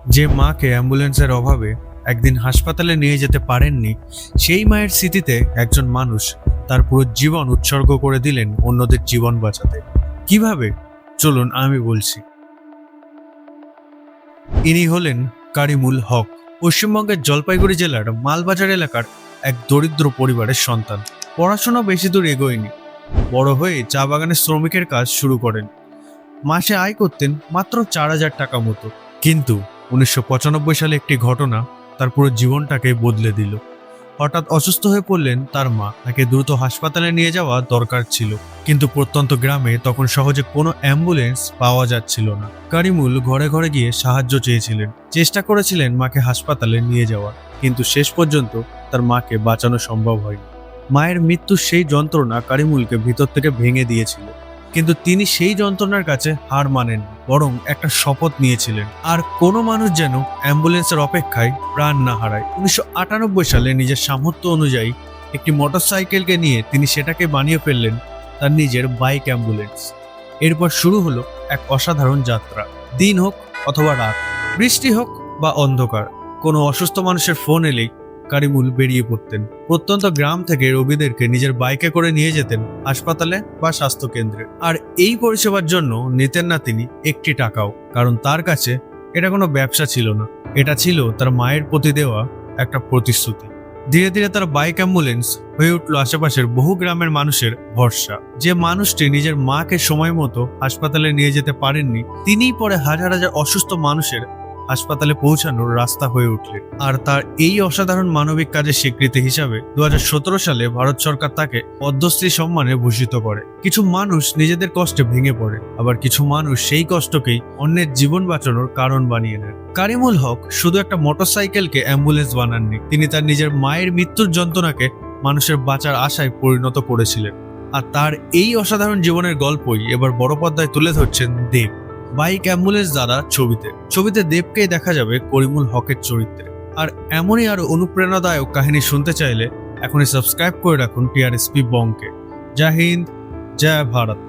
যে মাকে অ্যাম্বুলেন্সের অভাবে একদিন হাসপাতালে নিয়ে যেতে পারেননি, সেই মায়ের স্মৃতিতে একজন মানুষ তার পুরো জীবন উৎসর্গ করে দিলেন অন্যদের জীবন বাঁচাতে। কিভাবে? চলুন আমি বলছি। ইনি হলেন কারিমুল হক। পশ্চিমবঙ্গের জলপাইগুড়ি জেলার মালবাজার এলাকার এক দরিদ্র পরিবারের সন্তান। পড়াশোনা বেশি দূর এগোয়নি। বড় হয়ে চা বাগানের শ্রমিকের কাজ শুরু করেন। মাসে আয় করতেন মাত্র 4,000 টাকা মতো। কিন্তু 1995 সালে একটি ঘটনা তার পুরো জীবনটাকে বদলে দিল। হঠাৎ অসুস্থ হয়ে পড়লেন তার মা। তাকে দ্রুত হাসপাতালে নিয়ে যাওয়া দরকার ছিল, কিন্তু প্রত্যন্ত গ্রামে তখন সহজে কোনো অ্যাম্বুলেন্স পাওয়া যাচ্ছিল না। কারিমুল ঘরে ঘরে গিয়ে সাহায্য চেয়েছিলেন, চেষ্টা করেছিলেন মাকে হাসপাতালে নিয়ে যাওয়ার, কিন্তু শেষ পর্যন্ত তার মাকে বাঁচানো সম্ভব হয়নি। মায়ের মৃত্যুর সেই যন্ত্রণা কারিমুলকে ভিতর থেকে ভেঙে দিয়েছিল, কিন্তু তিনি সেই যন্ত্রণার কাছে হার মানেননি, বরং একটা শপথ নিয়েছিলেন, আর কোনো মানুষ যেন অ্যাম্বুলেন্সের অপেক্ষায় প্রাণ না হারায়। 1998 সালে নিজের সামর্থ্য অনুযায়ী একটি মোটরসাইকেলকে নিয়ে তিনি সেটাকে বানিয়ে ফেললেন তার নিজের বাইক অ্যাম্বুলেন্স। এরপর শুরু হলো এক অসাধারণ যাত্রা। দিন হোক অথবা রাত, বৃষ্টি হোক বা অন্ধকার, কোনো অসুস্থ মানুষের ফোন এলেই কারিমুল বেরিয়ে পড়তেন। প্রত্যন্ত গ্রাম থেকে রোগীদেরকে নিজের বাইকে করে নিয়ে যেতেন হাসপাতালে বা স্বাস্থ্য কেন্দ্রে। আর এই পরিষেবার জন্য নিতেন না তিনি একটি টাকাও, কারণ তার কাছে এটা কোনো ব্যবসা ছিল না, এটা ছিল তার মায়ের প্রতি দেওয়া একটা প্রতিশ্রুতি। ধীরে ধীরে তার বাইক অ্যাম্বুলেন্স হয়ে উঠল আশেপাশের বহু গ্রামের মানুষের ভরসা। যে মানুষটি নিজের মাকে সময় মতো হাসপাতালে নিয়ে যেতে পারেননি, তিনিই পরে হাজার হাজার অসুস্থ মানুষের হাসপাতালে পৌঁছানোর রাস্তা হয়ে উঠলেন। আর তার এই অসাধারণ মানবিক কাজের স্বীকৃতি হিসাবে 2017 সালে ভারত সরকার তাকে পদ্মশ্রী সম্মানে ভূষিত করে। কিছু মানুষ নিজেদের কষ্টে ভেঙে পড়ে, আবার কিছু মানুষ সেই কষ্টকেই অন্যের জীবন বাঁচানোর কারণ বানিয়ে নেন। কারিমুল হক শুধু একটা মোটরসাইকেলকে অ্যাম্বুলেন্স বানাননি, তিনি তার নিজের মায়ের মৃত্যুর যন্ত্রণাকে মানুষের বাঁচার আশায় পরিণত করেছিলেন। আর তার এই অসাধারণ জীবনের গল্পই এবার বড় পর্দায় তুলে ধরছেন দেব। বাইক অ্যাম্বুলেন্স দ্বারা ছবিতে দেবকেই দেখা যাবে করিমুল হকের চরিত্রে। আর এমনই আরো অনুপ্রেরণাদায়ক কাহিনী শুনতে চাইলে এখনই সাবস্ক্রাইব করে রাখুন টিআরএসপি বঙ্গকে। জয় হিন্দ, জয় ভারত।